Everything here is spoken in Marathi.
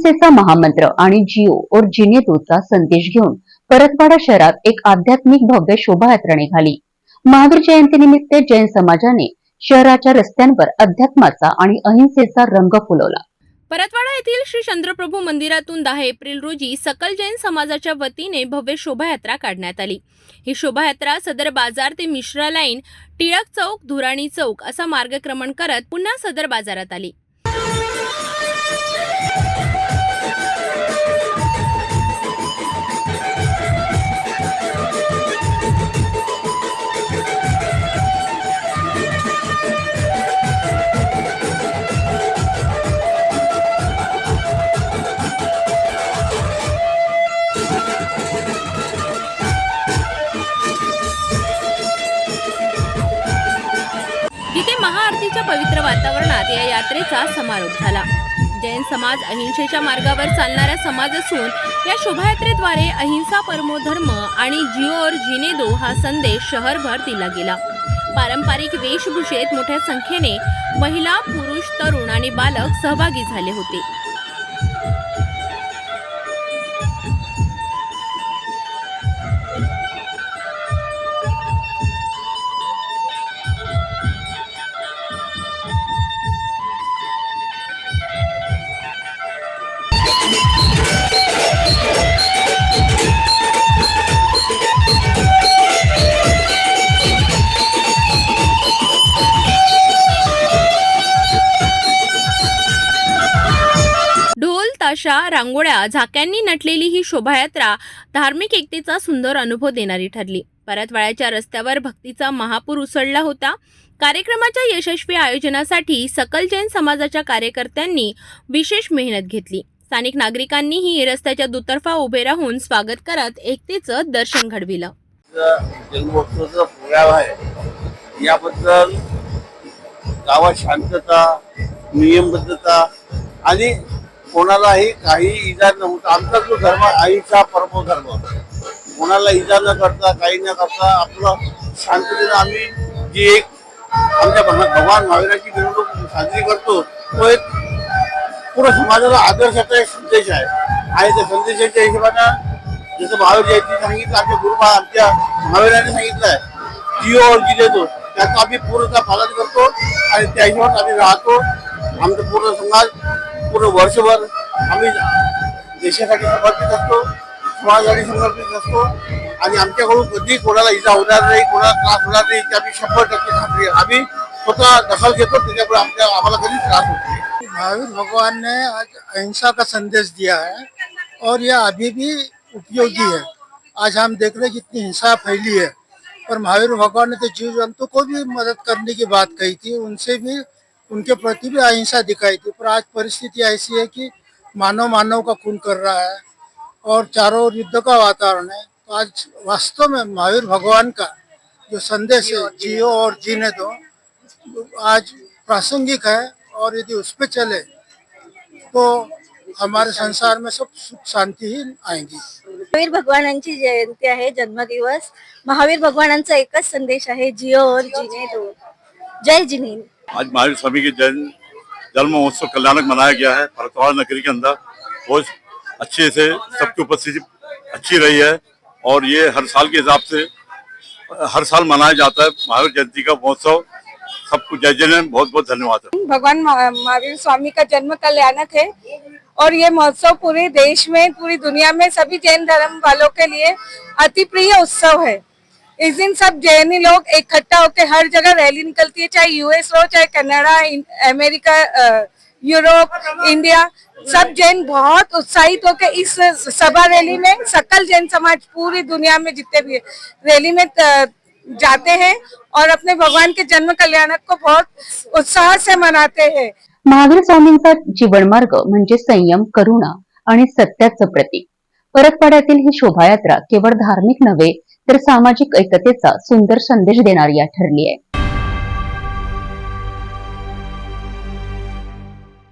अहिंसेचा महामंत्र आणि जिओ और जीने दोचा संदेश घेऊन परतवाडा शहरात एक आध्यात्मिक भव्य शोभायात्रा निघाली। महावीर जयंतीनिमित्त जैन समाजाने शहराच्या रस्त्यांवर अध्यात्माचा आणि अहिंसेचा रंग फुलवला। परतवाडा येथील श्री चंद्रप्रभू मंदिरातून 10 एप्रिल रोजी सकल जैन समाजाच्या वतीने भव्य शोभायात्रा काढण्यात आली। ही शोभायात्रा सदर बाजार ते मिश्रा लाईन, टिळक चौक, धुराणी चौक असा मार्गक्रमण करत पुन्हा सदर बाजारात आली। जिथे महाआरतीच्या पवित्र वातावरणात या यात्रेचा समारोप झाला। जैन समाज अहिंसेच्या मार्गावर चालणारा समाज असून या शोभायात्रेद्वारे अहिंसा परमो धर्म आणि जिओ और जीने दो हा संदेश शहरभर दिला गेला। पारंपरिक वेशभूषेत मोठ्या संख्येने महिला, पुरुष, तरुण आणि बालक सहभागी झाले होते। ढोल, ताशा, रांगोळ्या, झाक्यांनी नटलेली ही शोभायात्रा धार्मिक एकतेचा सुंदर अनुभव देणारी ठरली। परतवाड्याच्या रस्त्यावर भक्तीचा महापूर उसळला होता। कार्यक्रमाच्या यशस्वी आयोजनासाठी सकल जैन समाजाच्या कार्यकर्त्यांनी विशेष मेहनत घेतली। स्थानिक नागरिकांनीही रस्त्याच्या दुतर्फा उभे राहून स्वागत करत एकतेचं दर्शन घडविलं। जन्मोत्सवाचा प्रोग्राम आहे, याबद्दल गावात शांतता, नियमबद्धता आणि कोणालाही काही इजा न होता आमचा जो धर्म अहिंसा परमो धर्म, कोणाला इजा न करता काही न करता आपलं शांततेने आम्ही जी एक आमच्या भगवान महावीराची मिरवणूक साजरी करतो, तो एक पूर्ण समाजाला आदर्शाचा एक संदेश आहे। आणि त्या संदेशाच्या हिशोबाने जसं महावीर जयंती सांगितलं, आमच्या गुरुबा आमच्या महावीरांनी सांगितलं आहे जिओ और जीने दो, त्याचं आम्ही पूर्णतः पालन करतो आणि त्या हिशोबाने आम्ही राहतो। आमचं पूर्ण समाज पूर्ण वर्षभर आम्ही देशासाठी समर्पित असतो, समाजासाठी समर्पित असतो आणि आमच्याकडून कधी कोणाला इजा होणार नाही, कोणाला त्रास होणार नाही, ते आम्ही 100% खात्री आहे। आम्ही स्वतः दखल घेतो, त्याच्यामुळे आम्हाला कधी त्रास होत नाही। महावीर भगवान ने आज अहिंसा का संदेश दिया है और यह अभी भी उपयोगी है। आज हम देख रहे हैं कितनी हिंसा फैली है, पर महावीर भगवान ने तो जीव जंतु को भी मदद करने की बात कही थी, उनसे भी उनके प्रति भी अहिंसा दिखाई थी। पर आज परिस्थिति ऐसी है कि मानव मानव का खून कर रहा है और चारों ओर युद्ध का वातावरण है। तो आज वास्तव में महावीर भगवान का जो संदेश है जियो और जीने दो, आज प्रासंगिक है और यदि उस पर चले तो हमारे संसार में सब सुख शांति ही आएगी। महावीर भगवानांची जयंती आहे, जन्मदिवस। महावीर भगवानांचा एकच संदेश आहे, जियो और जीने दो। जय जिनेंद्र। आज महावीर स्वामी के जन्म महोत्सव कल्याणक मनाया गया है। परतवाड़ा नगरी के अंदर बहुत अच्छे से सबकी उपस्थिति अच्छी रही है और ये हर साल के हिसाब से हर साल मनाया जाता है महावीर जयंती का महोत्सव। सबको जय जैन, बहुत बहुत धन्यवाद। भगवान महावीर स्वामी का जन्म कल्याणक है और ये महोत्सव पूरे देश में, पूरी दुनिया में सभी जैन धर्म वालों के लिए अति प्रिय उत्सव है। इस दिन सब जैनी लोग इकट्ठा होकर हर जगह रैली निकलती है, चाहे यूएस हो, चाहे कनाडा, अमेरिका, यूरोप, इंडिया, सब जैन बहुत उत्साहित होकर इस सभा रैली में सकल जैन समाज पूरी दुनिया में जितने भी रैली में जाते हैं और अपने भगवान के जन्म कल्याणक को बहुत उत्साह से मनाते हैं। महावीर स्वामींचा जीवनमार्ग म्हणजे संयम, करुणा आणि सत्याचं प्रतीक। परतवाड्यातील ही शोभायात्रा केवळ धार्मिक नव्हे तर सामाजिक ऐक्यतेचा सुंदर संदेश देणारी ठरली आहे।